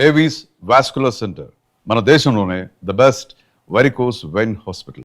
Avis vascular centre మన దేశంలోనే the best varicose vein hospital.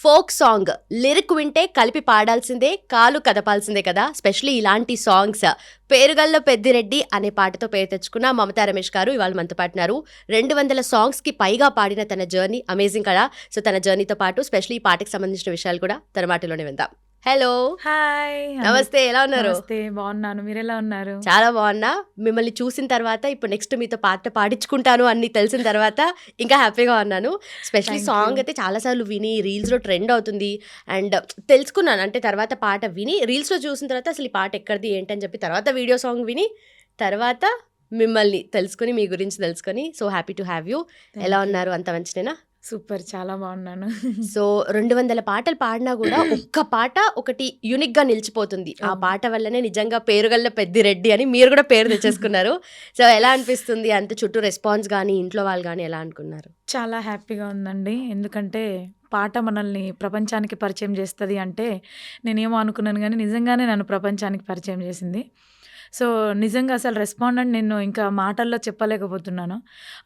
Folk song lyric వింటే కలిపి పాడాల్సిందే, కాలు కదపాల్సిందే కదా. స్పెషలీ ఇలాంటి సాంగ్స్. పేరుగల్ల పెద్దిరెడ్డి అనే పాటతో పేరు తెచ్చుకున్న మమతా రమేష్ గారు ఇవాళ మనతో పాటున్నారు. 200 సాంగ్స్కి పైగా పాడిన తన జర్నీ అమేజింగ్ కదా. సో తన జర్నీతో పాటు స్పెషలీ ఈ పాటకి సంబంధించిన విషయాలు కూడా తన మాటలోనే విందాం. హలో, హాయ్, నమస్తే, ఎలా ఉన్నారు? నమస్తే, బాగున్నాను. మీరు ఎలా ఉన్నారు? చాలా బాగున్నా. మిమ్మల్ని చూసిన తర్వాత ఇప్పుడు నెక్స్ట్ మీతో పాట పాడించుకుంటాను అని తెలిసిన తర్వాత ఇంకా హ్యాపీగా ఉన్నాను. Especially Thank song you. అయితే చాలాసార్లు విని రీల్స్లో ట్రెండ్ అవుతుంది అండ్ తెలుసుకున్నాను. అంటే తర్వాత పాట విని రీల్స్లో చూసిన తర్వాత అసలు ఈ పాట ఎక్కడిది ఏంటని చెప్పి తర్వాత వీడియో సాంగ్ విని తర్వాత మిమ్మల్ని తెలుసుకుని మీ గురించి తెలుసుకొని so happy to have you. Thank ఎలా you. ఉన్నారు? అంత మంచిదేనా? సూపర్, చాలా బాగున్నాను. సో 200 పాటలు పాడినా కూడా ఒక్క పాట ఒకటి యూనిక్ గా నిలిచిపోతుంది. ఆ అవును. పాట వల్లనే నిజంగా పేరుగల్ల పెద్దిరెడ్డి అని మీరు కూడా పేరు తెచ్చేసుకున్నారు. సో ఎలా అనిపిస్తుంది? అంత చుట్టూ రెస్పాన్స్ కానీ ఇంట్లో వాళ్ళు కానీ ఎలా అనుకున్నారు? చాలా హ్యాపీగా ఉందండి. ఎందుకంటే పాట మనల్ని ప్రపంచానికి పరిచయం చేస్తుంది అంటే నేనేమో అనుకున్నాను, కానీ నిజంగానే నన్ను ప్రపంచానికి పరిచయం చేసింది. సో నిజంగా అసలు రెస్పాండ్ నేను ఇంకా మాటల్లో చెప్పలేకపోతున్నాను.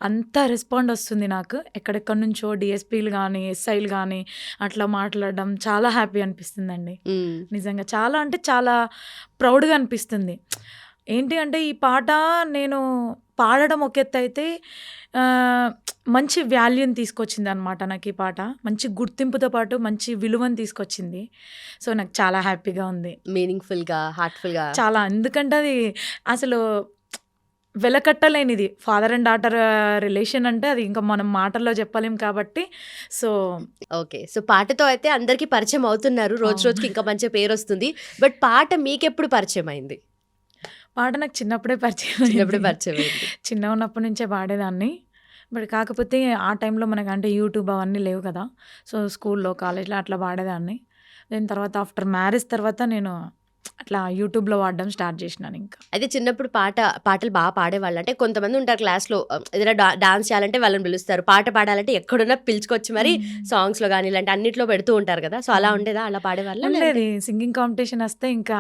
అంత రెస్పాండ్ వస్తుంది నాకు. ఎక్కడెక్కడి నుంచో డిఎస్పీలు కానీ ఎస్ఐలు కానీ అట్లా మాట్లాడడం చాలా హ్యాపీ అనిపిస్తుందండి. నిజంగా చాలా అంటే చాలా ప్రౌడ్గా అనిపిస్తుంది. ఏంటి అంటే ఈ పాట నేను పాడడం ఒక ఎత్తు అయితే ఆ, మంచి వాల్యూని తీసుకొచ్చింది అనమాట. నాకు ఈ పాట మంచి గుర్తింపుతో పాటు మంచి విలువను తీసుకొచ్చింది. సో నాకు చాలా హ్యాపీగా ఉంది. మీనింగ్ఫుల్ గా, హార్ట్ఫుల్ గా. చాలా, ఎందుకంటే అది అసలు వెలకట్టలేనిది. ఫాదర్ అండ్ డాటర్ రిలేషన్ అంటే అది ఇంకా మనం మాటల్లో చెప్పలేం కాబట్టి. సో ఓకే, సో పాటతో అయితే అందరికీ పరిచయం అవుతున్నారు. రోజు రోజుకి ఇంకా మంచి పేరు వస్తుంది. బట్ పాట మీకెప్పుడు పరిచయం అయింది? పాట నాకు చిన్నప్పుడే పరిచయం చిన్నప్పుడే అయింది. పరిచయం అయింది. చిన్న ఉన్నప్పటి నుంచే పాడేదాన్ని. బట్ కాకపోతే ఆ టైంలో మనకు అంటే యూట్యూబ్ అవన్నీ లేవు కదా. సో స్కూల్లో కాలేజ్లో అట్లా పాడేదాన్ని. దాని తర్వాత ఆఫ్టర్ మ్యారేజ్ తర్వాత నేను అట్లా యూట్యూబ్లో వాడడం స్టార్ట్ చేసినాను. ఇంకా అయితే చిన్నప్పుడు పాటలు బాగా పాడేవాళ్ళు. అంటే కొంతమంది ఉంటారు క్లాస్లో ఏదైనా డాన్స్ చేయాలంటే వాళ్ళని పిలుస్తారు, పాట పాడాలంటే ఎక్కడున్నా పిలుచుకొచ్చి మరి సాంగ్స్లో కానీ ఇలాంటి అన్నిట్లో పెడుతూ ఉంటారు కదా. సో అలా ఉండేదా? అలా పాడేవాళ్ళ? ఉండేది. సింగింగ్ కాంపిటీషన్ వస్తే ఇంకా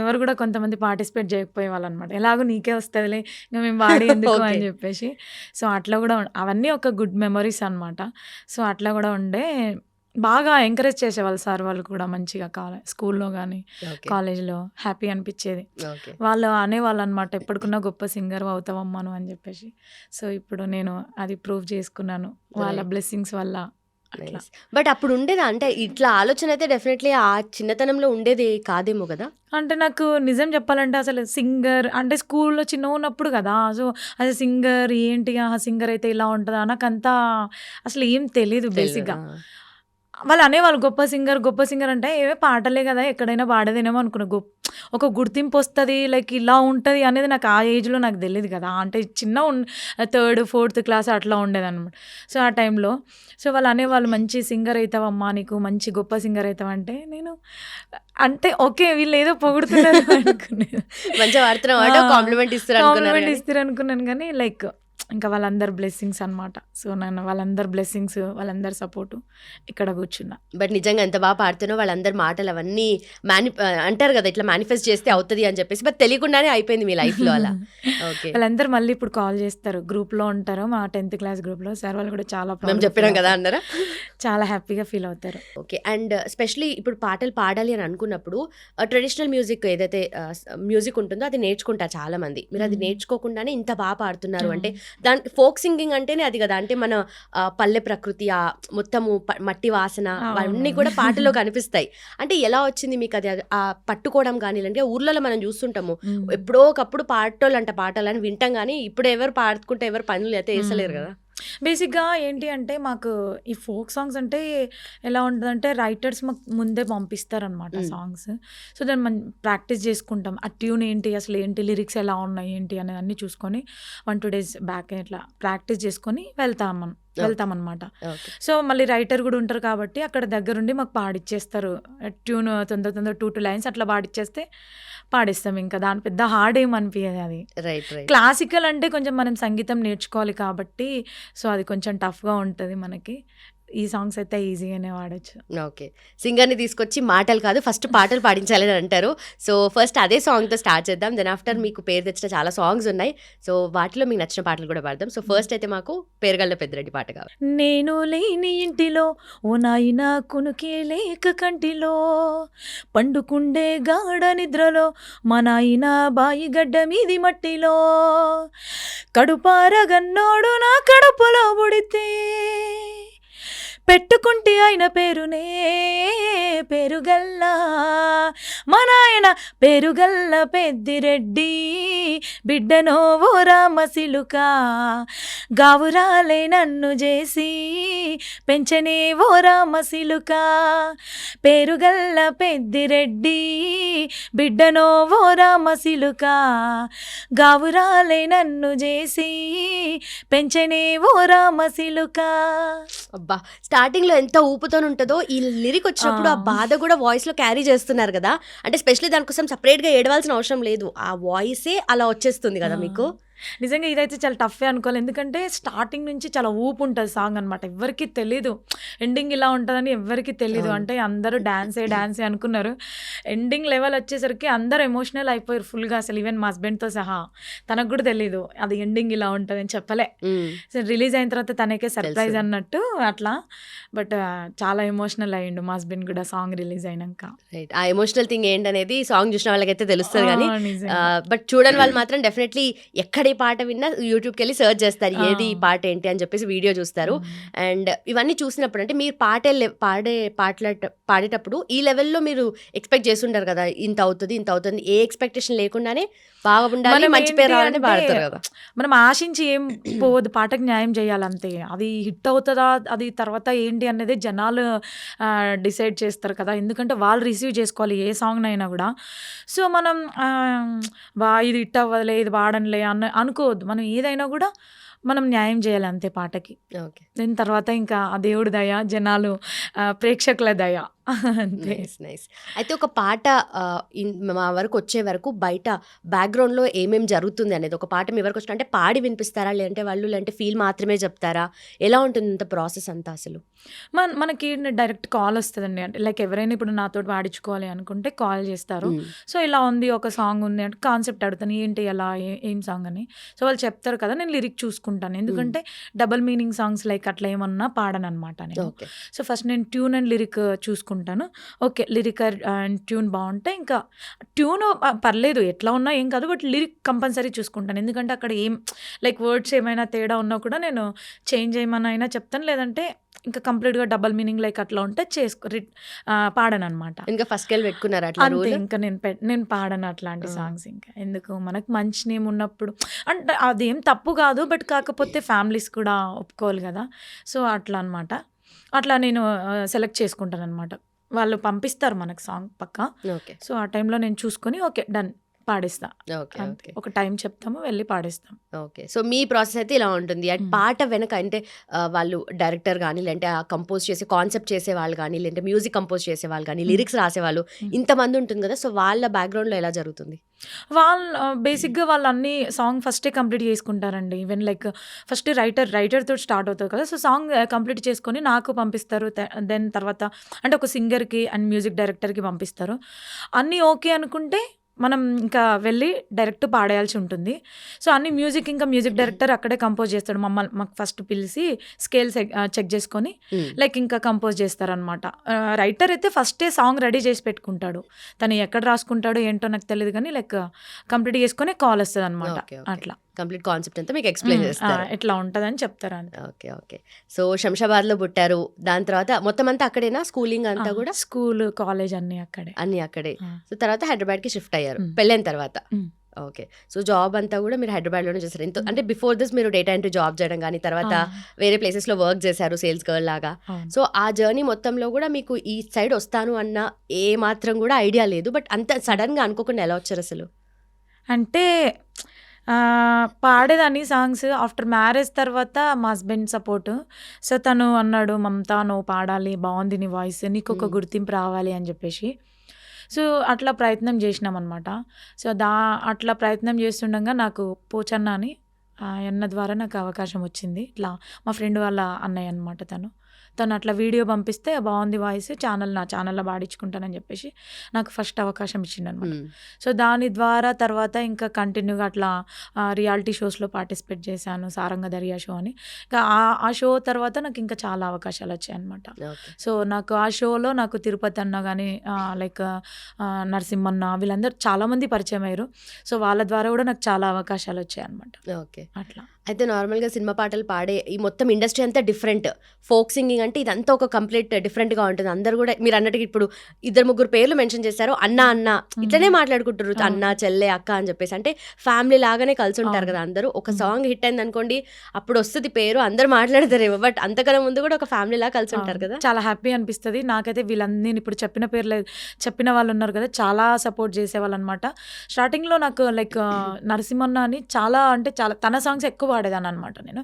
ఎవరు కూడా కొంతమంది పార్టిసిపేట్ చేయకపోయే వాళ్ళు అనమాట. ఎలాగో నీకే వస్తుందిలే ఇంకా మేము పాడి ఎందుకు Okay. అని చెప్పేసి. సో అట్లా కూడా అవన్నీ ఒక గుడ్ మెమరీస్ అనమాట. సో అట్లా కూడా ఉండే. బాగా ఎంకరేజ్ చేసేవాళ్ళు సార్ వాళ్ళు కూడా మంచిగా. స్కూల్లో కానీ ఓకే, కాలేజ్లో హ్యాపీ అనిపించేది. ఓకే. వాళ్ళు అనేవాళ్ళు అనమాట, ఎప్పటికున్నా గొప్ప సింగర్ అవుతావమ్మా నువ్వు అని చెప్పేసి. సో ఇప్పుడు నేను అది ప్రూవ్ చేసుకున్నాను వాళ్ళ Right. బ్లెస్సింగ్స్ వల్ల. అట్లా బట్ అప్పుడు ఉండేదా? అంటే ఇట్లా ఆలోచన అయితే డెఫినెట్లీ ఆ చిన్నతనంలో ఉండేది కాదేమో కదా. అంటే నాకు నిజం చెప్పాలంటే అసలు సింగర్ అంటే స్కూల్లో చిన్న ఉన్నప్పుడు కదా. సో అసలు సింగర్ ఏంటి, సింగర్ అయితే ఇలా ఉంటుందా నాకంతా అసలు ఏం తెలీదు బేసిక్గా. వాళ్ళు అనేవాళ్ళు గొప్ప సింగర్ అంటే ఏవే పాటలే కదా, ఎక్కడైనా పాడేదేనేమో అనుకున్నా. ఒక గుర్తింపు వస్తుంది లైక్ ఇలా ఉంటుంది అనేది నాకు ఆ ఏజ్లో నాకు తెలియదు కదా. అంటే చిన్న 3rd 4th క్లాస్ అట్లా ఉండేది అనమాట. సో ఆ టైంలో సో వాళ్ళు అనేవాళ్ళు మంచి సింగర్ అవుతావమ్మా, నీకు మంచి గొప్ప సింగర్ అవుతావంటే నేను అంటే ఓకే వీళ్ళు ఏదో పొగుడుతున్నారు అనుకునేది. మంచిగా పాడుతున్నావు, కాంప్లిమెంట్ ఇస్తారు కాంప్లిమెంట్ అనుకున్నారు. ఇస్తారు అనుకున్నాను, కానీ లైక్ ఇంకా వాళ్ళందరు బ్లెస్సింగ్స్ అనమాట. సో నన్ను వాళ్ళందరు బ్లెస్సింగ్స్, వాళ్ళందరు సపోర్టు ఇక్కడ కూర్చున్నా. బట్ నిజంగా ఎంత బాగా పాడుతున్నావు. వాళ్ళందరి మాటలు అవన్నీ అంటారు కదా ఇట్లా మేనిఫెస్ట్ చేస్తే అవుతుంది అని చెప్పేసి, బట్ తెలియకుండానే అయిపోయింది మీ లైఫ్లో అలా. ఓకే, వాళ్ళందరూ మళ్ళీ ఇప్పుడు కాల్ చేస్తారు, గ్రూప్లో ఉంటారు మా 10th క్లాస్ గ్రూప్లో. సార్ వాళ్ళు కూడా చాలా మేము proud చెప్పినాం feel కదా అవుతారు. అన్నారా? చాలా హ్యాపీగా ఫీల్ అవుతారు. ఓకే, అండ్ స్పెషలీ ఇప్పుడు పాటలు పాడాలి అని అనుకున్నప్పుడు ట్రెడిషనల్ మ్యూజిక్ ఏదైతే మ్యూజిక్ ఉంటుందో అది నేర్చుకుంటారు చాలా మంది. మీరు అది నేర్చుకోకుండానే ఇంత బాగా పాడుతున్నారు అంటే దానికి ఫోక్ సింగింగ్ అంటేనే అది కదా. అంటే మన పల్లె ప్రకృతి, ఆ మొత్తము మట్టి వాసన అవన్నీ కూడా పాటలో కనిపిస్తాయి. అంటే ఎలా వచ్చింది మీకు అది ఆ పట్టుకోవడం కానీ? అంటే ఊర్లలో మనం చూస్తుంటాము ఎప్పుడో ఒకప్పుడు పాటోళ్ళు పాటలని వింటాం, కానీ ఇప్పుడు ఎవరు పాడుకుంటే ఎవరు పనులు అయితే వేసలేరు కదా. బేసిక్గా ఏంటి అంటే మాకు ఈ ఫోక్ సాంగ్స్ అంటే ఎలా ఉంటుందంటే రైటర్స్ మాకు ముందే పంపిస్తారనమాట సాంగ్స్. సో దాన్ని మనం ప్రాక్టీస్ చేసుకుంటాం. ఆ ట్యూన్ ఏంటి, అసలు ఏంటి, లిరిక్స్ ఎలా ఉన్నాయి ఏంటి అనేది అన్నీ చూసుకొని 1-2 days బ్యాక్ ఇట్లా ప్రాక్టీస్ చేసుకొని వెళ్తామన్నమాట. ఓకే, సో మళ్ళీ రైటర్ కూడా ఉంటారు కాబట్టి అక్కడ దగ్గరుండి మాకు పాడిచ్చేస్తారు. ట్యూన్ తొందర 2 lines అట్లా పాడిచ్చేస్తే పాడిస్తాం. ఇంకా దాని పెద్ద హార్డ్ ఏం అనిపించదు. అది రైట్, రైట్. క్లాసికల్ అంటే కొంచెం మనం సంగీతం నేర్చుకోవాలి కాబట్టి సో అది కొంచెం టఫ్గా ఉంటుంది మనకి. ఈ సాంగ్స్ అయితే ఈజీగానే వాడొచ్చు. ఓకే. సింగర్‌ని తీసుకొచ్చి మాటలు కాదు ఫస్ట్ పాటలు పాడించాలని అంటారు. సో, ఫస్ట్ అదే సాంగ్‌తో స్టార్ట్ చేద్దాం. దెన్ ఆఫ్టర్ మీకు పేరు తెచ్చిన చాలా సాంగ్స్ ఉన్నాయి. సో, వాటిలో మీకు నచ్చిన పాటలు కూడా పాడదాం. సో, ఫస్ట్ అయితే మాకు పేరుగల్ల పెద్దిరెడ్డి పాట కావాలి. నేను లేని ఇంటిలో ఓ నాయనా కునుకే లేక కంటిలో పండుకుండే గాఢ నిద్రలో మా నాయన బాయి గడ్డ మీది మట్టిలో కడుపారగన్నోడు నా కడుపులో పుడితే పెట్టుకుంటే ఆయన పేరునే పేరుగల్లా మా నాయన పేరుగల్ల పెద్దిరెడ్డి బిడ్డనో ఓ రామసిలుక గావురాలే నన్ను చేసి పెంచనే ఓ రామసిలుక పేరుగల్ల పెద్దిరెడ్డి బిడ్డనో ఓ రామసిలుక గావురాలే నన్ను చేసి పెంచనే ఓ రామసిలుక. అబ్బా! స్టార్టింగ్‌లో ఎంత ఊపుతోని ఉంటదో ఈ లిరిక్ వచ్చినప్పుడు ఆ బాధ కూడా వాయిస్‌లో క్యారీ చేస్తున్నారు కదా! అంటే స్పెషల్లీ దానికోసం సెపరేట్‌గా ఏడవాల్సిన అవసరం లేదు. ఆ వాయిసే అలా వచ్చేస్తుంది కదా మీకు. నిజంగా ఇదైతే చాలా టఫే అనుకోవాలి. ఎందుకంటే స్టార్టింగ్ నుంచి చాలా ఊపు ఉంటుంది సాంగ్ అనమాట. ఎవ్వరికీ తెలీదు ఎండింగ్ ఇలా ఉంటుందని ఎవ్వరికీ తెలీదు. అవును. అంటే అందరూ డాన్సే అనుకున్నారు. ఎండింగ్ లెవెల్ వచ్చేసరికి అందరూ ఎమోషనల్ అయిపోయారు ఫుల్గా. అసలు ఈవెన్ మా హస్బెండ్తో సహా తనకు కూడా తెలీదు అది ఎండింగ్ ఇలా ఉంటుందని చెప్పలే. హ్మ్. సో రిలీజ్ అయిన తర్వాత తనకే సర్ప్రైజ్ తెలుసు. అన్నట్టు అట్లా. బట్ చాలా ఎమోషనల్ అయ్యిండు మా హస్బెండ్ కూడా సాంగ్ రిలీజ్ అయినాక. రైట్. ఆ ఎమోషనల్ థింగ్ ఏంటనేది సాంగ్ చూసిన వాళ్ళకైతే తెలుస్తది గానీ నిజంగా. బట్ చూడని వాళ్ళు మాత్రం డెఫినెట్లీ ఎక్కడ ఈ పాట విన్నా యూట్యూబ్కి వెళ్ళి సెర్చ్ చేస్తారు ఏది ఈ ఆ. పాట ఏంటి అని చెప్పేసి వీడియో చూస్తారు. అండ్ ఇవన్నీ చూసినప్పుడు అంటే మీరు పాడేటప్పుడు ఈ లెవెల్లో మీరు ఎక్స్పెక్ట్ చేస్తుంటారు కదా ఇంత అవుతుంది ఏ ఎక్స్పెక్టేషన్ లేకుండానే బాగా ఉండాలి మనం మంచి పేరు ఏంటి రావాలని అంటే పాడతారు కదా. మనం ఆశించి ఏం పోవద్దు, పాటకు న్యాయం చేయాలంతే. అది హిట్ అవుతుందా అది తర్వాత ఏంటి అనేది జనాలు డిసైడ్ చేస్తారు కదా. ఎందుకంటే వాళ్ళు రిసీవ్ చేసుకోవాలి ఏ సాంగ్నైనా కూడా. సో మనం ఇది హిట్ అవ్వదులే ఇది వాడనులే అనుకోవద్దు. మనం ఏదైనా కూడా మనం న్యాయం చేయాలి అంతే పాటకి. ఓకే. దీని తర్వాత ఇంకా ఆ దేవుడి దయ, జనాలు ప్రేక్షకుల దయ అంతే. నైస్. అయితే ఒక పాట మా వరకు వచ్చే వరకు బయట బ్యాక్గ్రౌండ్లో ఏమేం జరుగుతుంది అనేది ఒక పాట మీ వరకు వచ్చిన అంటే పాడి వినిపిస్తారా లేదంటే ఫీల్ మాత్రమే చెప్తారా, ఎలా ఉంటుంది ఇంత ప్రాసెస్ అంతా అసలు? మనకి డైరెక్ట్ కాల్ వస్తుందండి. అంటే లైక్ ఎవరైనా ఇప్పుడు నాతో పాడించుకోవాలి అనుకుంటే కాల్ చేస్తారు. మ్మ్. సో ఇలా ఉంది ఒక సాంగ్ ఉంది అంటే కాన్సెప్ట్ అడుగుతాను ఏంటి ఎలా ఏం సాంగ్ అని. సో వాళ్ళు చెప్తారు కదా, నేను లిరిక్ చూసుకుంటాను. ఎందుకంటే డబల్ మీనింగ్ సాంగ్స్ లైక్ అట్లా ఏమన్నా పాడను అనమాట నేను. ఓకే. సో ఫస్ట్ నేను ట్యూన్ అండ్ లిరిక్ చూసుకుంటాను. ఓకే లిరిక్ అండ్ ట్యూన్ బాగుంటే ఇంకా ట్యూన్ పర్లేదు ఎట్లా ఉన్నా ఏం కాదు, బట్ లిరిక్ కంపల్సరీ చూసుకుంటాను. ఎందుకంటే అక్కడ ఏం లైక్ వర్డ్స్ ఏమైనా తేడా ఉన్నా కూడా నేను చేంజ్ చేయమని అయినా చెప్తాను. లేదంటే ఇంకా కంప్లీట్గా డబల్ మీనింగ్ లైక్ అట్లా ఉంటే పాడను అనమాట. ఇంకా ఫస్ట్ కెళ్ళి పెట్టుకున్నారు అట్లా అంతే. రూల్? ఇంకా నేను పాడను అట్లాంటి సాంగ్స్. ఇంకా ఎందుకు, మనకు మంచి నేమ్ ఉన్నప్పుడు అంటే అదేం తప్పు కాదు, బట్ కాకపోతే ఫ్యామిలీస్ కూడా ఒప్పుకోవాలి కదా. సో అట్లా అనమాట. అట్లా నేను సెలెక్ట్ చేసుకుంటాను అనమాట. వాళ్ళు పంపిస్తారు మనకు సాంగ్ పక్కా. ఓకే. సో ఆ టైంలో నేను చూసుకొని ఓకే డన్ పాడిస్తా. ఓకే. అంతే. ఓకే. ఒక టైం చెప్తాము, వెళ్ళి పాడిస్తాం. ఓకే. సో మీ ప్రాసెస్ అయితే ఇలా ఉంటుంది. అండ్ పాట వెనక అంటే వాళ్ళు డైరెక్టర్ కానీ లేదంటే ఆ కంపోజ్ చేసే కాన్సెప్ట్ చేసే వాళ్ళు కానీ లేదంటే మ్యూజిక్ కంపోజ్ చేసే వాళ్ళు కానీ లిరిక్స్ రాసేవాళ్ళు ఇంతమంది ఉంటుంది కదా. సో వాళ్ళ బ్యాక్గ్రౌండ్లో ఎలా జరుగుతుంది? వాళ్ళు బేసిక్గా వాళ్ళు అన్ని సాంగ్ ఫస్టే కంప్లీట్ చేసుకుంటారండి. ఈవెన్ లైక్ ఫస్ట్ రైటర్తో స్టార్ట్ అవుతుంది కదా. సో సాంగ్ కంప్లీట్ చేసుకొని నాకు పంపిస్తారు. దెన్ తర్వాత అంటే ఒక సింగర్కి అండ్ మ్యూజిక్ డైరెక్టర్కి పంపిస్తారు. అన్నీ ఓకే అనుకుంటే మనం ఇంకా వెళ్ళి డైరెక్ట్ పాడేయాల్సి ఉంటుంది. సో అన్ని మ్యూజిక్ డైరెక్టర్ అక్కడే కంపోజ్ చేస్తాడు. మాకు ఫస్ట్ పిలిచి స్కేల్ చెక్ చేసుకొని లైక్ ఇంకా కంపోజ్ చేస్తారనమాట. రైటర్ అయితే ఫస్టే సాంగ్ రెడీ చేసి పెట్టుకుంటాడు. తను ఎక్కడ రాసుకుంటాడో ఏంటో నాకు తెలియదు కానీ లైక్ కంప్లీట్ చేసుకొని కాల్ వస్తుంది అనమాట. ఓకే. అట్లా కంప్లీట్ కాన్సెప్ట్ అంతా మీకు ఎక్స్ప్లెయిన్ చేస్తారు. ఎట్లా ఉంటుందని చెప్తారు అంతే. ఓకే. ఓకే. సో శంషాబాద్లో పుట్టారు. దాని తర్వాత మొత్తం అంతా అక్కడేనా స్కూలింగ్ అంతా కూడా? స్కూల్ కాలేజ్ అన్నీ అక్కడే. అన్ని అక్కడే. ఆ. సో తర్వాత హైదరాబాద్కి షిఫ్ట్ అయ్యారు మ్. పెళ్ళైన తర్వాత. మ్. ఓకే. సో జాబ్ అంతా కూడా మీరు హైదరాబాద్లోనే చేశారు. అంటే బిఫోర్ దిస్ మీరు డేటా ఎంట్రీ జాబ్ చేయడం కానీ తర్వాత వేరే ప్లేసెస్లో వర్క్ చేశారు సేల్స్ గర్ల్ లాగా. అవును. సో ఆ జర్నీ మొత్తంలో కూడా మీకు ఈ సైడ్ వస్తాను అన్న ఏ మాత్రం కూడా ఐడియా లేదు. బట్ అంత సడన్గా అనుకోకుండా ఎలా వచ్చారు అసలు? అంటే పాడేదాన్ని సాంగ్స్ ఆఫ్టర్ మ్యారేజ్ తర్వాత మా హస్బెండ్ సపోర్ట్. సో తను అన్నాడు, మమతా నువ్వు పాడాలి, బాగుంది నీ వాయిస్, నీకు ఒక గుర్తింపు రావాలి అని చెప్పేసి. సో అట్లా ప్రయత్నం చేసినాం అనమాట. సో అట్లా ప్రయత్నం చేస్తుండగా నాకు పోచన్న అని అన్న ద్వారా నాకు అవకాశం వచ్చింది. ఇట్లా మా ఫ్రెండ్ వాళ్ళ అన్నయ్య అనమాట. తను అట్లా వీడియో పంపిస్తే బాగుంది వాయిస్, నా ఛానల్లో పాడించుకుంటానని చెప్పేసి నాకు ఫస్ట్ అవకాశం ఇచ్చిండనమాట. సో దాని ద్వారా తర్వాత ఇంకా కంటిన్యూగా అట్లా రియాలిటీ షోస్లో పార్టిసిపేట్ చేశాను, సారంగ దర్యా షో అని. ఇంకా ఆ షో తర్వాత నాకు ఇంకా చాలా అవకాశాలు వచ్చాయి అనమాట. సో నాకు ఆ షోలో నాకు తిరుపతి అన్న కానీ లైక్ నరసింహన్న వీళ్ళందరూ చాలామంది పరిచయం అయ్యారు. సో వాళ్ళ ద్వారా కూడా నాకు చాలా అవకాశాలు వచ్చాయి అనమాట. ఓకే. అట్లా అయితే నార్మల్గా సినిమా పాటలు పాడే ఈ మొత్తం ఇండస్ట్రీ అంతా డిఫరెంట్. ఫోక్ సింగింగ్ అంటే ఇదంతా ఒక కంప్లీట్ డిఫరెంట్గా ఉంటుంది. అందరు కూడా మీరు అన్నట్టుగా ఇప్పుడు 2-3 పేర్లు మెన్షన్ చేశారు, అన్న అన్న ఇట్లనే మాట్లాడుకుంటారు, అన్న చెల్లె అక్క అని చెప్పేసి. అంటే ఫ్యామిలీ లాగానే కలిసి ఉంటారు కదా అందరూ. ఒక సాంగ్ హిట్ అయింది అనుకోండి, అప్పుడు వస్తుంది పేరు, అందరు మాట్లాడతారేమో, బట్ అంతకన్నా ముందు కూడా ఒక ఫ్యామిలీ లాగా కలిసి ఉంటారు కదా. చాలా హ్యాపీ అనిపిస్తుంది నాకైతే. నేను ఇప్పుడు చెప్పిన పేర్లు చెప్పిన వాళ్ళు ఉన్నారు కదా, చాలా సపోర్ట్ చేసేవాళ్ళు అనమాట. స్టార్టింగ్లో నాకు లైక్ నరసింహన్న అని చాలా అంటే చాలా తన సాంగ్స్ ఎక్కువ పాడేదాన్ని అనమాట నేను.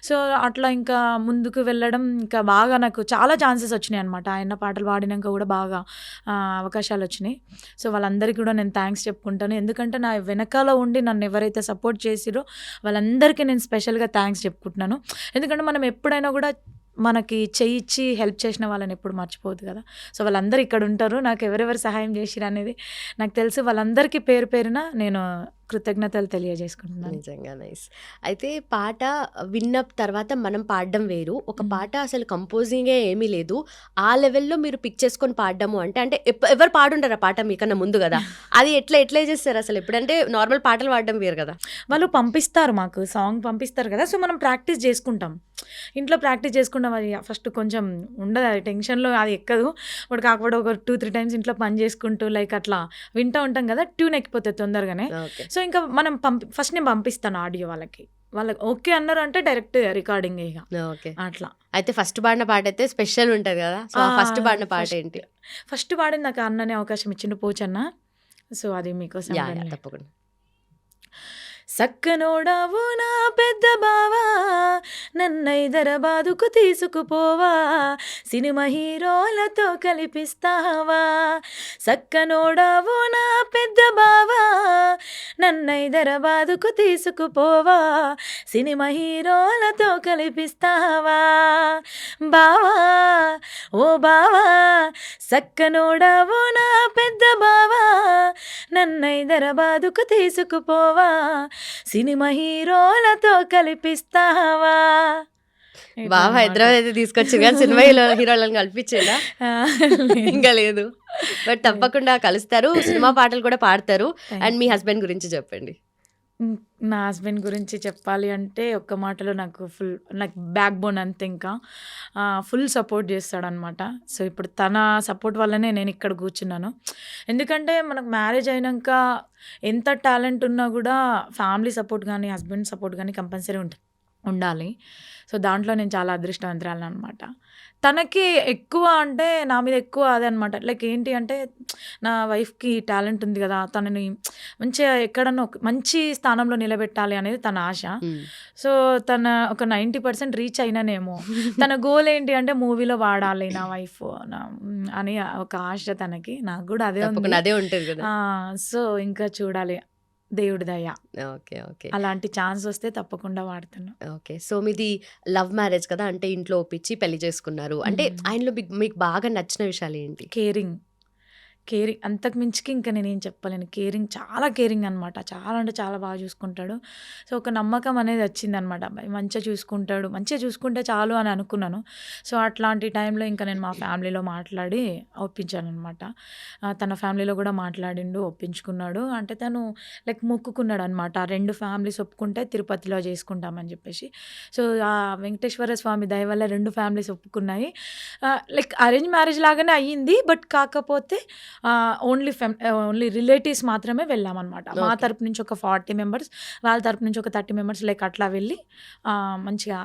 సో అట్లా ఇంకా ముందుకు వెళ్ళడం ఇంకా బాగా నాకు చాలా ఛాన్సెస్ వచ్చినాయి అనమాట. ఆయన పాటలు పాడినాక కూడా బాగా అవకాశాలు వచ్చినాయి. సో వాళ్ళందరికీ కూడా నేను థ్యాంక్స్ చెప్పుకుంటాను. ఎందుకంటే నా వెనకాల ఉండి నన్ను ఎవరైతే సపోర్ట్ చేసిరో వాళ్ళందరికీ నేను స్పెషల్గా థ్యాంక్స్ చెప్పుకుంటున్నాను. ఎందుకంటే మనం ఎప్పుడైనా కూడా మనకి చేయిచ్చి హెల్ప్ చేసిన వాళ్ళని ఎప్పుడు మర్చిపోవద్దు కదా. సో వాళ్ళందరూ ఇక్కడ ఉంటారు, నాకు ఎవరెవరు సహాయం చేసిరు అనేది నాకు తెలుసు. వాళ్ళందరికీ పేరు పేరున నేను కృతజ్ఞతలు తెలియజేసుకుంటున్నాను. నిజంగా నైస్. అయితే పాట విన్న తర్వాత మనం పాడడం వేరు. ఒక పాట అసలు కంపోజింగే ఏమీ లేదు, ఆ లెవెల్లో మీరు పిక్ చేసుకొని పాడడము అంటే ఎవరు పాడుంటారు ఆ పాట మీకన్నా ముందు కదా, అది ఎట్లా చేస్తారు అసలు? ఎప్పుడంటే నార్మల్ పాటలు పాడడం వేరు కదా. వాళ్ళు పంపిస్తారు, మాకు సాంగ్ పంపిస్తారు కదా. సో మనం ప్రాక్టీస్ చేసుకుంటాం, ఇంట్లో ప్రాక్టీస్ చేసుకుంటాం. అది ఫస్ట్ కొంచెం ఉండదు, అది టెన్షన్లో అది ఎక్కదు. బట్ కాకపోతే ఒక 2-3 టైమ్స్ ఇంట్లో పని చేసుకుంటూ లైక్ అట్లా వింటూ ఉంటాం కదా, ట్యూన్ ఎక్కిపోతుంది తొందరగానే. సో ఇంకా మనం ఫస్ట్ నేను పంపిస్తాను ఆడియో వాళ్ళకి ఓకే అన్నారు అంటే డైరెక్ట్ రికార్డింగ్ ఇక. ఓకే. అట్లా అయితే ఫస్ట్ పాడిన పాట అయితే స్పెషల్ ఉంటుంది కదా. సో ఫస్ట్ పాడిన పాట ఏంటి? ఫస్ట్ పాడింది నాకు అన్ననే అవకాశం ఇచ్చిండు, పోచన్న. సో అది మీకోసం. తప్పకుండా. సక్కనోడావు నా పెద్ద బావా, నన్నైదరాబాదుకు తీసుకుపోవా, సినిమా హీరోలతో కలిపిస్తావా. సక్కనోడావు నా పెద్ద బావా, నన్నైదరాబాదుకు తీసుకుపోవా, సినిమా హీరోలతో కలిపిస్తావా. బావా ఓ బావా, సక్కనోడావు నా పెద్ద బావా, నన్నైదరాబాదుకు తీసుకుపోవా, సినిమా హీరోలతో కలిపిస్తావా. బాబా హైదరాబాద్ అయితే తీసుకొచ్చు కానీ సినిమా హీరోలను కల్పించేలా ఇంకా లేదు, బట్ తప్పకుండా కలుస్తారు, సినిమా పాటలు కూడా పాడతారు. అండ్ మీ హస్బెండ్ గురించి చెప్పండి. నా హస్బెండ్ గురించి చెప్పాలి అంటే ఒక్క మాటలో నాకు బ్యాక్ బోన్ అంతే. ఇంకా ఫుల్ సపోర్ట్ చేస్తాడనమాట. సో ఇప్పుడు తన సపోర్ట్ వల్లనే నేను ఇక్కడ కూర్చున్నాను. ఎందుకంటే మనకు మ్యారేజ్ అయినాక ఎంత టాలెంట్ ఉన్నా కూడా ఫ్యామిలీ సపోర్ట్ కానీ హస్బెండ్ సపోర్ట్ కానీ కంపల్సరీ ఉండాలి. సో దాంట్లో నేను చాలా అదృష్టవంతురాలను అనమాట. తనకి ఎక్కువ అంటే నా మీద ఎక్కువ అదే అనమాట. లైక్ ఏంటి అంటే నా వైఫ్కి టాలెంట్ ఉంది కదా, తనని మంచిగా ఎక్కడన్నా మంచి స్థానంలో నిలబెట్టాలి అనేది తన ఆశ. సో తన ఒక 90% రీచ్ అయినానేమో. తన గోల్ ఏంటి అంటే మూవీలో వాడాలి నా వైఫ్ అని ఒక ఆశ తనకి. నాకు కూడా అదే ఉంటుంది కదా. సో ఇంకా చూడాలి, దేవుడి దయ. ఓకే. ఓకే. అలాంటి ఛాన్స్ వస్తే తప్పకుండా వాడుతున్నా. ఓకే. సో మీది లవ్ మ్యారేజ్ కదా, అంటే ఇంట్లో ఒప్పించి పెళ్లి చేసుకున్నారు. అంటే ఆయనలో మీకు బాగా నచ్చిన విషయాలు ఏంటి? కేరింగ్ అంతకు మించికి ఇంకా నేనేం చెప్పలేను. చాలా కేరింగ్ అనమాట. చాలా అంటే చాలా బాగా చూసుకుంటాడు. సో ఒక నమ్మకం అనేది వచ్చిందనమాట. అబ్బాయి మంచిగా చూసుకుంటే చాలు అని అనుకున్నాను. సో అట్లాంటి టైంలో ఇంకా నేను మా ఫ్యామిలీలో మాట్లాడి ఒప్పించాను అనమాట. తన ఫ్యామిలీలో కూడా మాట్లాడిండు, ఒప్పించుకున్నాడు. అంటే తను లైక్ మొక్కుకున్నాడు అనమాట, 2 ఫ్యామిలీస్ ఒప్పుకుంటే తిరుపతిలో చేసుకుంటామని చెప్పేసి. సో ఆ వెంకటేశ్వర స్వామి దయ వల్ల 2 ఫ్యామిలీస్ ఒప్పుకున్నాయి. లైక్ అరేంజ్ మ్యారేజ్ లాగానే అయ్యింది, బట్ కాకపోతే ఓన్లీ రిలేటివ్స్ మాత్రమే వెళ్ళామన్నమాట. మా తరపు నుంచి ఒక 40 మెంబర్స్, వాళ్ళ తరపు నుంచి ఒక 30 మెంబర్స్ లైక్ అట్లా వెళ్ళి మంచిగా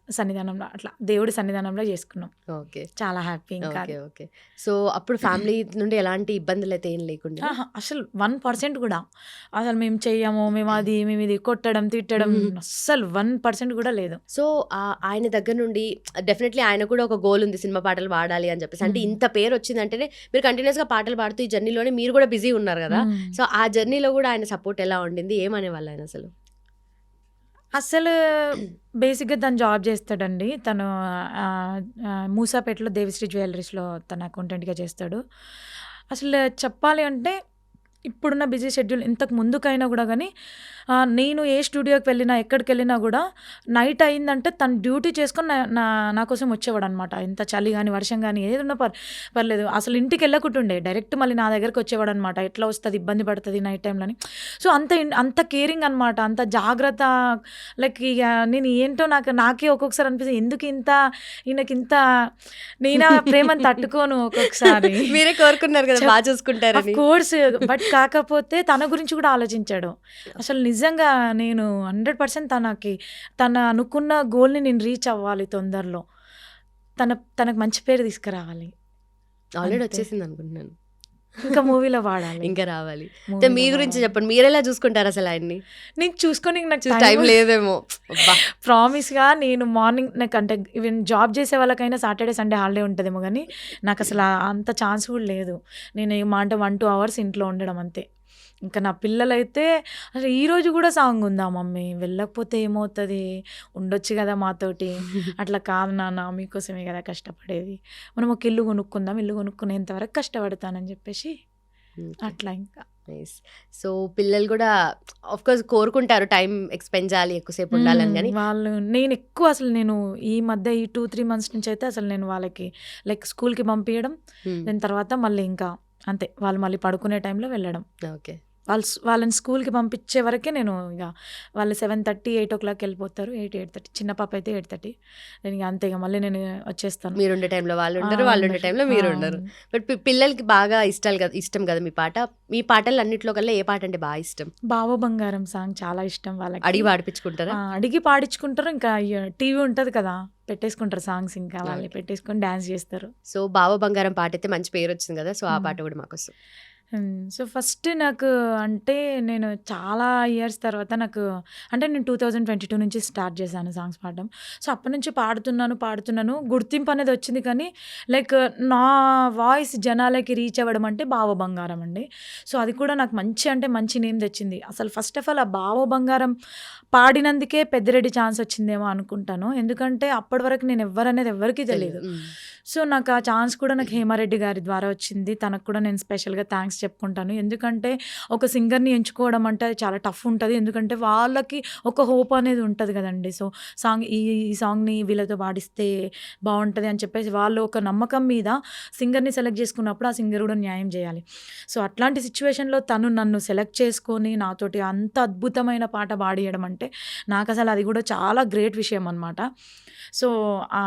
సన్నిధానంలో అట్లా దేవుడి సన్నిధానంలో చేసుకున్నాం. ఓకే. చాలా హ్యాపీ. ఇంకా ఓకే. సో అప్పుడు ఫ్యామిలీ నుండి ఎలాంటి ఇబ్బందులు అయితే ఏం లేకుండా? అసలు 1% కూడా అసలు మేము చెయ్యము, మేము ఇది కొట్టడం తిట్టడం అస్సలు 1% కూడా లేదు. సో ఆయన దగ్గర నుండి డెఫినెట్లీ ఆయన కూడా ఒక గోల్ ఉంది, సినిమా పాటలు పాడాలి అని చెప్పేసి. అంటే ఇంత పేరు వచ్చిందంటేనే మీరు కంటిన్యూస్గా పాటలు పాడుతూ ఈ జర్నీలోనే మీరు కూడా బిజీ ఉన్నారు కదా. సో ఆ జర్నీలో కూడా ఆయన సపోర్ట్ ఎలా ఉండింది, ఏమనేవాళ్ళు ఆయన అసలు? అసలు బేసిక్‌గా తను జాబ్ చేస్తాడండి. తను మూసాపేటలో దేవిశ్రీ జ్యువెల్లరీస్‌లో తను అకౌంటెంట్‌గా చేస్తాడు. అసలు చెప్పాలి అంటే ఇప్పుడున్న బిజీ షెడ్యూల్ ఇంతకు ముందుకైనా కూడా కానీ నేను ఏ స్టూడియోకి వెళ్ళినా ఎక్కడికెళ్ళినా కూడా నైట్ అయిందంటే తను డ్యూటీ చేసుకొని నా కోసం వచ్చేవాడు అనమాట. ఎంత చలి కానీ వర్షం కానీ ఏదున్నా పర్లేదు. అసలు ఇంటికి వెళ్ళకుంటుండే డైరెక్ట్ మళ్ళీ నా దగ్గరికి వచ్చేవాడు అనమాట. ఎట్లా వస్తుంది, ఇబ్బంది పడుతుంది నైట్ టైంలోని. సో అంత కేరింగ్ అనమాట, అంత జాగ్రత్త. లైక్ ఇక నేను ఏంటో నాకే ఒక్కొక్కసారి అనిపిస్తుంది, ఎందుకు ఈయనకింత నేను ఆ ప్రేమను తట్టుకోను ఒక్కొక్కసారి. మీరే కోరుకున్నారు కదా బాగా చూసుకుంటారని. కోర్స్ బట్ కాకపోతే తన గురించి కూడా ఆలోచించాడు. అసలు నిజంగా నేను 100% తన అనుకున్న గోల్ని నేను రీచ్ అవ్వాలి తొందరలో. తనకు మంచి పేరు తీసుకురావాలి. ఆల్రెడీ వచ్చేసింది అనుకుంటున్నాను. ఇంకా మూవీలో వాడాలి, ఇంకా రావాలి. అంటే మీ గురించి చెప్పండి, మీరు ఎలా చూసుకుంటారు అసలు ఆయన్ని? నీకు చూసుకొని నాకు టైం లేదేమో. ప్రామిస్గా నేను మార్నింగ్ నాకు అంటే ఈవెన్ జాబ్ చేసే వాళ్ళకైనా సాటర్డే సండే హాలిడే ఉంటుందేమో కానీ నాకు అసలు అంత ఛాన్స్ కూడా లేదు. నేను ఏమో అంటే 1-2 hours ఇంట్లో ఉండడం అంతే. ఇంకా నా పిల్లలైతే అసలు ఈరోజు కూడా సాంగ్ ఉందా మమ్మీ, వెళ్ళకపోతే ఏమవుతుంది, ఉండొచ్చు కదా మాతోటి. అట్లా కాదు నాన్న, మీకోసమే కదా కష్టపడేది, మనం ఒక ఇల్లు కొనుక్కుందాం, ఇల్లు కొనుక్కునేంత వరకు కష్టపడతానని చెప్పేసి అట్లా. ఇంకా సో పిల్లలు కూడా ఆఫ్ కోర్స్ కోరుకుంటారు టైం ఎక్స్పెండ్ చేయాలి, ఎక్కువసేపు ఉండాలని. కానీ వాళ్ళు నేను ఎక్కువ అసలు నేను ఈ మధ్య ఈ 2-3 months నుంచి అయితే అసలు నేను వాళ్ళకి లైక్ స్కూల్కి పంపించడం, దాని తర్వాత మళ్ళీ ఇంకా అంతే వాళ్ళు మళ్ళీ పడుకునే టైంలో వెళ్ళడం. ఓకే, వాళ్ళని స్కూల్కి పంపించే వరకే నేను ఇక వాళ్ళు 7:30, 8 o'clock వెళ్ళిపోతారు. 8:30 చిన్న పాప అయితే 8:30. నేను ఇక అంతే, ఇక మళ్ళీ నేను వచ్చేస్తాను. మీరు ఉండే టైంలో వాళ్ళు ఉండరు, వాళ్ళు ఉండే టైంలో మీరు ఉండరు. బట్ పిల్లలకి బాగా ఇష్టం కదా మీ పాట. మీ పాటలు అన్నిట్లో కల్లా ఏ పాట అంటే బాగా ఇష్టం? బావో బంగారం సాంగ్ చాలా ఇష్టం వాళ్ళకి. అడిగి పాడిపించుకుంటారా? అడిగి పాడించుకుంటారు. ఇంకా టీవీ ఉంటుంది కదా, పెట్టేసుకుంటారు సాంగ్స్, ఇంకా వాళ్ళే పెట్టేసుకొని డాన్స్ చేస్తారు. సో బావో బంగారం పాట అయితే మంచి పేరు వచ్చింది కదా, సో ఆ పాట కూడా మాకు వస్తుంది. సో ఫస్ట్ నాకు అంటే నేను చాలా ఇయర్స్ తర్వాత అంటే నేను 2022 నుంచి స్టార్ట్ చేశాను సాంగ్స్ పాడడం. సో అప్పటి నుంచి పాడుతున్నాను గుర్తింపు అనేది వచ్చింది. కానీ లైక్ నా వాయిస్ జనాలకి రీచ్ అవ్వడం అంటే బావో బంగారం అండి. సో అది కూడా నాకు మంచి నేమ్ తెచ్చింది. అసలు ఫస్ట్ ఆఫ్ ఆల్ ఆ బావో బంగారం పాడినందుకే పెద్దిరెడ్డి ఛాన్స్ వచ్చిందేమో అనుకుంటాను. ఎందుకంటే అప్పటి వరకు నేను ఎవరికీ తెలియదు. సో నాకు ఆ ఛాన్స్ కూడా నాకు హేమారెడ్డి గారి ద్వారా వచ్చింది. తనకు కూడా నేను స్పెషల్గా థ్యాంక్స్ చెప్పుకుంటాను. ఎందుకంటే ఒక సింగర్ని ఎంచుకోవడం అంటే అది చాలా టఫ్ ఉంటుంది. ఎందుకంటే వాళ్ళకి ఒక హోప్ అనేది ఉంటుంది కదండి. సో ఈ సాంగ్ని వీళ్ళతో పాడిస్తే బాగుంటుంది అని చెప్పేసి వాళ్ళు ఒక నమ్మకం మీద సింగర్ని సెలెక్ట్ చేసుకున్నప్పుడు ఆ సింగర్ కూడా న్యాయం చేయాలి. సో అట్లాంటి సిచ్యువేషన్లో తను నన్ను సెలెక్ట్ చేసుకొని నాతోటి అంత అద్భుతమైన పాట పాడియడం అంటే నాకు అసలు అది కూడా చాలా గ్రేట్ విషయం అనమాట. సో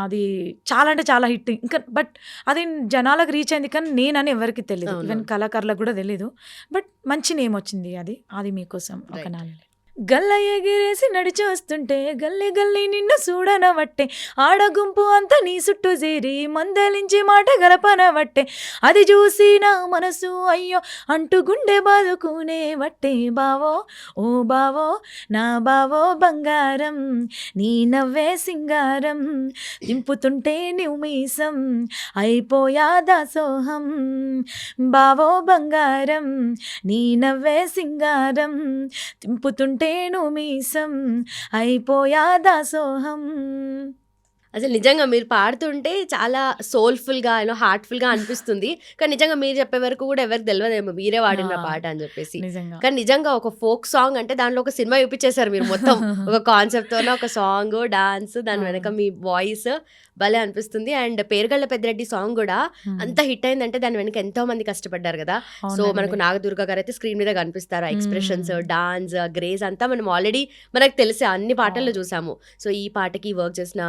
అది చాలా అంటే చాలా హిట్. ఇంకా బట్ అది జనాలకు రీచ్ అయింది, కానీ నేనని ఎవరికి తెలియదు, ఈవెన్ కళాకారులకు కూడా తెలీదు. బట్ మంచి నేమ్ వచ్చింది. అది మీకోసం ఒక నాలుగు. గల్ల ఎగిరేసి నడిచి వస్తుంటే గల్లీ నిన్ను చూడనవట్టే, ఆడ గుంపు అంతా నీ చుట్టూ చేరి మందలించి మాట గలపనవట్టే, అది చూసి నా మనసు అయ్యో అంటూ గుండె బాదుకునే వట్టే. బావో ఓ బావో నా బావో బంగారం, నీ నవ్వే సింగారం, దింపుతుంటే నువ్వు మీసం అయిపోయా దాసోహం. బావో బంగారం నీ నవ్వే సింగారం, దింపుతుంటే మీసం అయిపోయా దాసోహం. అసలు నిజంగా మీరు పాడుతుంటే చాలా సోల్ఫుల్గా హార్ట్ఫుల్గా అనిపిస్తుంది. కానీ నిజంగా మీరు చెప్పే వరకు కూడా ఎవరికి తెలియదేమో మీరే వాడిన పాట అని చెప్పేసి. కానీ నిజంగా ఒక ఫోక్ సాంగ్ అంటే దాంట్లో ఒక సినిమా చూపించేశారు మీరు మొత్తం. ఒక కాన్సెప్ట్తోనే ఒక సాంగ్, డాన్స్, దాని వెనక మీ వాయిస్ భలే అనిపిస్తుంది. అండ్ పేరుగళ్ళ పెద్దిరెడ్డి సాంగ్ కూడా అంత హిట్ అయిందంటే దాని వెనక ఎంతో మంది కష్టపడ్డారు కదా. సో మనకు నాగదుర్గ గారు అయితే స్క్రీన్ మీద కనిపిస్తారు. ఎక్స్ప్రెషన్స్, డాన్స్, గ్రేస్ అంతా మనం ఆల్రెడీ మనకు తెలిసే అన్ని పాటల్లో చూసాము. సో ఈ పాటకి వర్క్ చేసిన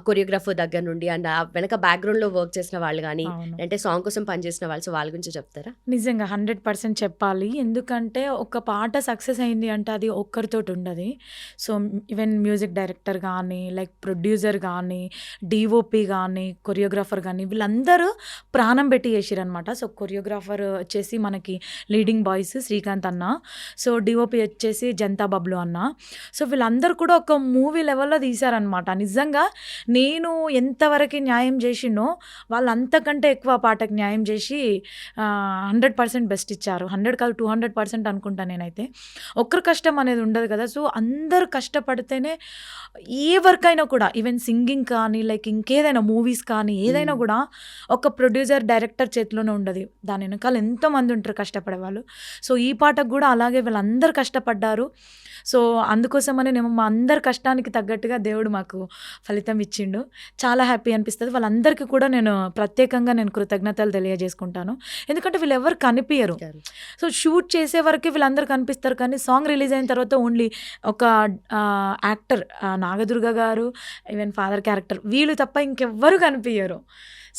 కొరియోగ్రాఫర్ దగ్గర నుండి అండ్ వెనక బ్యాక్గ్రౌండ్ లో వర్క్ చేసిన వాళ్ళు కానీ అంటే సాంగ్ కోసం పనిచేసిన వాళ్ళు, సో వాళ్ళ గురించి చెప్తారా? నిజంగా 100% చెప్పాలి. ఎందుకంటే ఒక పాట సక్సెస్ అయింది అంటే అది ఒక్కరితోటి ఉండదు. సో ఈవెన్ మ్యూజిక్ డైరెక్టర్ కానీ, లైక్ ప్రొడ్యూసర్ కానీ, డిఓ డిఓపి కానీ కొరియోగ్రాఫర్ కానీ వీళ్ళందరూ ప్రాణం పెట్టి చేసిరనమాట. సో కొరియోగ్రాఫర్ వచ్చేసి మనకి లీడింగ్ బాయ్స్ శ్రీకాంత్ అన్న, సో డిఓపి వచ్చేసి జనతా బబ్లు అన్న. సో వీళ్ళందరూ కూడా ఒక మూవీ లెవెల్లో తీశారనమాట. నిజంగా నేను ఎంతవరకు న్యాయం చేసినో వాళ్ళు అంతకంటే ఎక్కువ పాటకు న్యాయం చేసి 100% బెస్ట్ ఇచ్చారు. 100 కాదు 200% అనుకుంటా నేనైతే. ఒక్కరు కష్టం అనేది ఉండదు కదా. సో అందరూ కష్టపడితేనే ఏ వర్క్ అయినా కూడా, ఈవెన్ సింగింగ్ కానీ లైక్ ఇంకేదైనా మూవీస్ కానీ ఏదైనా కూడా ఒక ప్రొడ్యూసర్ డైరెక్టర్ చేతిలోనే ఉండదు. దాని వెనకాల ఎంతోమంది ఉంటారు కష్టపడే వాళ్ళు. సో ఈ పాటకు కూడా అలాగే వీళ్ళందరూ కష్టపడ్డారు. సో అందుకోసమని నేను మా అందరి కష్టానికి తగ్గట్టుగా దేవుడు మాకు ఫలితం ఇచ్చిండు. చాలా హ్యాపీ అనిపిస్తుంది. వాళ్ళందరికీ కూడా నేను ప్రత్యేకంగా కృతజ్ఞతలు తెలియజేసుకుంటాను. ఎందుకంటే వీళ్ళు ఎవరు కనిపించరు. సో షూట్ చేసే వరకు వీళ్ళందరూ కనిపిస్తారు, కానీ సాంగ్ రిలీజ్ అయిన తర్వాత ఓన్లీ ఒక యాక్టర్ నాగదుర్గ గారు, ఈవెన్ ఫాదర్ క్యారెక్టర్, వీళ్ళు తప్ప ఇంకెవ్వరు కనిపించరు.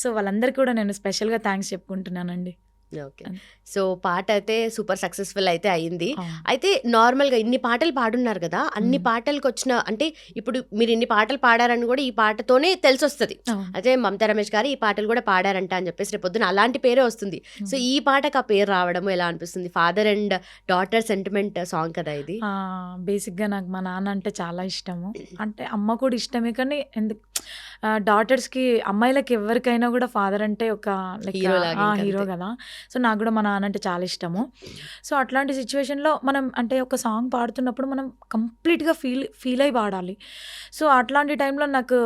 సో వాళ్ళందరికీ కూడా నేను స్పెషల్గా థ్యాంక్స్ చెప్పుకుంటున్నానండి. ఓకే. సో పాట అయితే సూపర్ సక్సెస్ఫుల్ అయితే అయింది. అయితే నార్మల్గా ఇన్ని పాటలు పాడున్నారు కదా, అన్ని పాటలకు వచ్చిన అంటే ఇప్పుడు మీరు ఇన్ని పాటలు పాడారని కూడా ఈ పాటతోనే తెలిసొస్తుంది. అయితే మమతా రమేష్ గారు ఈ పాటలు కూడా పాడారంట అని చెప్పేసి రేపు పొద్దున అలాంటి పేరే వస్తుంది. సో ఈ పాటకు ఆ పేరు రావడము ఎలా అనిపిస్తుంది? Father and daughter sentiment song కదా ఇది. బేసిక్గా నాకు మా నాన్న అంటే చాలా ఇష్టము. అంటే అమ్మ కూడా ఇష్టమే, కానీ ఎందుకు డాటర్స్కి అమ్మాయిలకి ఎవరికైనా కూడా ఫాదర్ అంటే ఒక హీరో కదా. సో నాకు కూడా మా నాన్న అంటే చాలా ఇష్టము. సో అట్లాంటి సిచ్యువేషన్లో మనం అంటే ఒక సాంగ్ పాడుతున్నప్పుడు మనం కంప్లీట్గా ఫీల్ అయి పాడాలి. సో అట్లాంటి టైంలో నాకు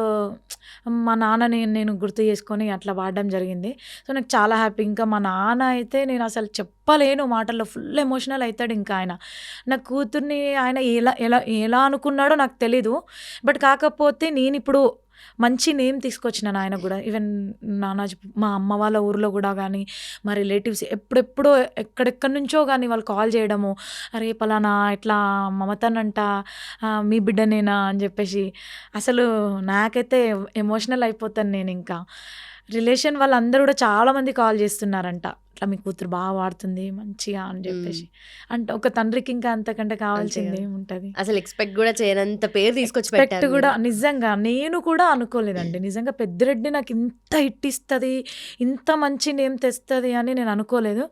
మా నాన్నని నేను గుర్తు చేసుకొని అట్లా పాడడం జరిగింది. సో నాకు చాలా హ్యాపీ. ఇంకా మా నాన్న అయితే నేను అసలు చెప్పలేను మాటల్లో, ఫుల్ ఎమోషనల్ అవుతాడు. ఇంకా ఆయన నా కూతుర్ని ఆయన ఎలా ఎలా ఎలా అనుకున్నాడో నాకు తెలీదు. బట్ కాకపోతే నేను ఇప్పుడు మంచి నేమ్ తీసుకొచ్చినాను ఆయన కూడా. ఈవెన్ నానాజీ మా అమ్మ వాళ్ళ ఊర్లో కూడా కానీ మా రిలేటివ్స్ ఎప్పుడెప్పుడో ఎక్కడెక్కడి నుంచో కానీ వాళ్ళు కాల్ చేయడము, అరే పలానా ఇట్లా మమతనంట మీ బిడ్డనేనా అని చెప్పేసి, అసలు నాకైతే ఎమోషనల్ అయిపోతాను నేను. ఇంకా రిలేషన్ వాళ్ళందరూ కూడా చాలామంది కాల్ చేస్తున్నారంట, అట్లా మీ కూతురు బాగా వాడుతుంది మంచిగా అని చెప్పేసి. అంటే ఒక తండ్రికి ఇంకా అంతకంటే కావాల్సింది ఏముంటుంది. అసలు ఎక్స్పెక్ట్ కూడా చేయనంత పేరు తీసుకొచ్చి పెట్టారు కూడా. నిజంగా నేను కూడా అనుకోలేదండి. నిజంగా పెద్దిరెడ్డి నాకు ఇంత హిట్ ఇస్తుంది, ఇంత మంచి నేమ్ తెస్తుంది అని నేను అనుకోలేదు.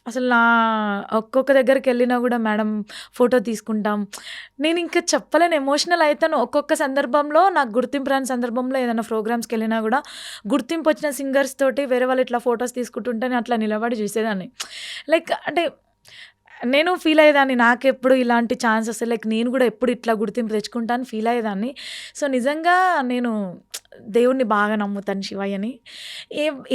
అసలు నా ఒక్కొక్క దగ్గరికి వెళ్ళినా కూడా మేడం ఫోటో తీసుకుంటాం, నేను ఇంకా చెప్పలేను, ఎమోషనల్ అవుతాను. ఒక్కొక్క సందర్భంలో నాకు గుర్తింపు రాని సందర్భంలో ఏదైనా ప్రోగ్రామ్స్కి వెళ్ళినా కూడా గుర్తింపు వచ్చిన సింగర్స్ తోటి వేరే వాళ్ళు ఇట్లా ఫొటోస్ తీసుకుంటుంటే నేను అట్లా నిలబడి చూసేదాన్ని. లైక్ అంటే నేను ఫీల్ అయ్యేదాన్ని, నాకెప్పుడు ఇలాంటి ఛాన్స్ వస్తే లైక్ నేను కూడా ఎప్పుడు ఇట్లా గుర్తింపు తెచ్చుకుంటాను ఫీల్ అయ్యేదాన్ని. సో నిజంగా నేను దేవుణ్ణి బాగా నమ్ముతాను, శివయ్యని.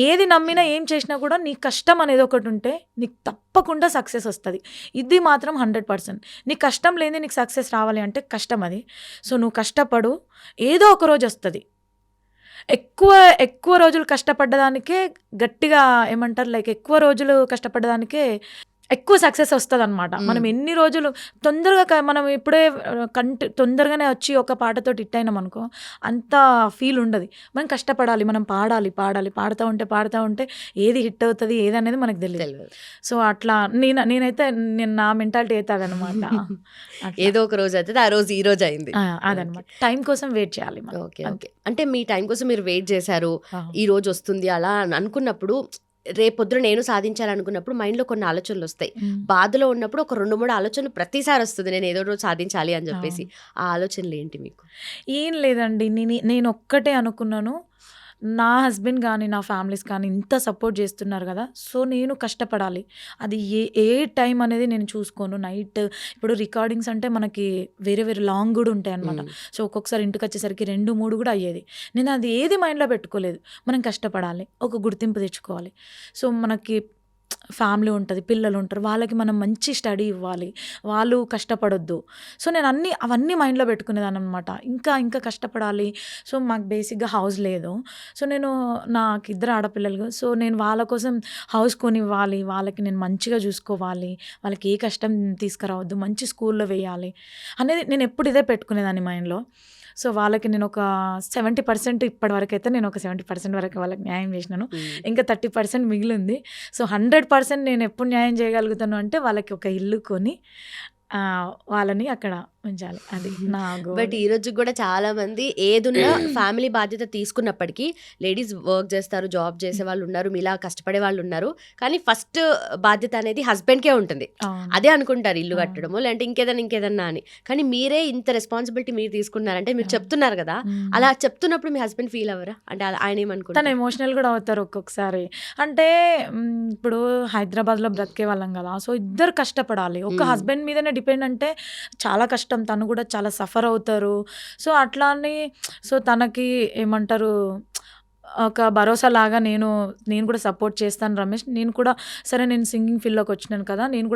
ఏది నమ్మినా ఏం చేసినా కూడా నీ కష్టం అనేది ఒకటి ఉంటే నీకు తప్పకుండా సక్సెస్ వస్తుంది. ఇది మాత్రం 100%. నీ కష్టం లేని నీకు సక్సెస్ రావాలి అంటే కష్టం అది. సో నువ్వు కష్టపడు, ఏదో ఒక రోజు వస్తుంది. ఎక్కువ రోజులు కష్టపడ్డదానికే గట్టిగా ఏమంటారు, లైక్ ఎక్కువ రోజులు కష్టపడ్డదానికే ఎక్కువ సక్సెస్ వస్తుంది అనమాట. మనం ఎన్ని రోజులు తొందరగా మనం ఇప్పుడే తొందరగానే వచ్చి ఒక పాటతో హిట్ అయినాం అనుకో, అంత ఫీల్ ఉండదు. మనం కష్టపడాలి, మనం పాడాలి, పాడుతూ ఉంటే ఏది హిట్ అవుతుంది ఏది అనేది మనకు తెలియదు. సో అట్లా నేనైతే నా మెంటాలిటీ అయితే అదనమాట. ఏదో ఒక రోజు అవుతుంది, ఆ రోజు ఈ రోజు అయింది అదనమాట. టైం కోసం వెయిట్ చేయాలి. Okay okay. అంటే మీ టైం కోసం మీరు వెయిట్ చేశారు, ఈ రోజు వస్తుంది అలా అనుకున్నప్పుడు, రేపొద్దున నేను సాధించాలనుకున్నప్పుడు మైండ్లో కొన్ని ఆలోచనలు వస్తాయి. బాధలో ఉన్నప్పుడు ఒక 2-3 ఆలోచనలు ప్రతిసారి వస్తుంది, నేను ఏదో రోజు సాధించాలి అని చెప్పేసి. ఆ ఆలోచనలు ఏంటి మీకు? ఏం లేదండి, నేను ఒక్కటే అనుకున్నాను, నా హస్బెండ్ కానీ నా ఫ్యామిలీస్ కానీ ఇంత సపోర్ట్ చేస్తున్నారు కదా, సో నేను కష్టపడాలి. అది ఏ టైం అనేది నేను చూసుకోను. నైట్ ఇప్పుడు రికార్డింగ్స్ అంటే మనకి వేరే లాంగ్ కూడా ఉంటాయి అనమాట. సో ఒక్కొక్కసారి ఇంటికి వచ్చేసరికి 2-3 కూడా అయ్యేది. నేను అది ఏది మైండ్లో పెట్టుకోలేదు. మనం కష్టపడాలి, ఒక గుర్తింపు తెచ్చుకోవాలి. సో మనకి ఫ్యామిలీ ఉంటుంది, పిల్లలు ఉంటారు, వాళ్ళకి మనం మంచి స్టడీ ఇవ్వాలి, వాళ్ళు కష్టపడొద్దు. సో నేను అవన్నీ మైండ్లో పెట్టుకునేదాన్ని అనమాట. ఇంకా కష్టపడాలి. సో మాకు బేసిక్గా హౌస్ లేదు. సో నాకు 2 ఆడపిల్లలు. సో నేను వాళ్ళ కోసం హౌస్ కొనివ్వాలి, వాళ్ళకి నేను మంచిగా చూసుకోవాలి, వాళ్ళకి ఏ కష్టం తీసుకురావద్దు, మంచి స్కూల్లో వేయాలి అనేది నేను ఎప్పుడు ఇదే పెట్టుకునేదాన్ని మైండ్లో. సో వాళ్ళకి నేను ఒక 70% ఇప్పటివరకు అయితే నేను ఒక 70% వరకు వాళ్ళకి న్యాయం చేసినాను. ఇంకా 30% మిగిలింది. సో 100% నేను ఎప్పుడు న్యాయం చేయగలుగుతాను అంటే వాళ్ళకి ఒక ఇల్లు కొని వాళ్ళని అక్కడ ఉంచాలి. అది నా గోల్. బట్ ఈ రోజు కూడా చాలా మంది ఏదున్నా ఫ్యామిలీ బాధ్యత తీసుకున్నప్పటికీ లేడీస్ వర్క్ చేస్తారు, జాబ్ చేసే వాళ్ళు ఉన్నారు, మీలా కష్టపడే వాళ్ళు ఉన్నారు. కానీ ఫస్ట్ బాధ్యత అనేది హస్బెండ్కే ఉంటుంది. అవును. అదే అనుకుంటారు ఇల్లు అవును. కట్టడము లేదంటే ఇంకేదన్నా అని. కానీ మీరే ఇంత రెస్పాన్సిబిలిటీ మీరు తీసుకున్నారంటే మీరు అవును. చెప్తున్నారు కదా, మ్మ్. అలా చెప్తున్నప్పుడు మీ హస్బెండ్ ఫీల్ అవ్వరా? అంటే ఆయన తను ఏమనుకుంటారు? ఎమోషనల్ కూడా అవుతారు ఒక్కొక్కసారి. అంటే ఇప్పుడు హైదరాబాద్లో బ్రతికే వాళ్ళం కదా, సో ఇద్దరు కష్టపడాలి. ఒక మ్మ్. హస్బెండ్ మీదనే డిపెండ్ అంటే చాలా కష్టం. తను కూడా చాలా సఫర్ అవుతారు. సో అట్లా అని సో తనకి ఏమంటారు ఒక భరోసా లాగా నేను కూడా సపోర్ట్ చేస్తాను రమేష్. నేను కూడా సరే నేను సింగింగ్ ఫీల్డ్లోకి వచ్చినాను కదా, నేను కూడా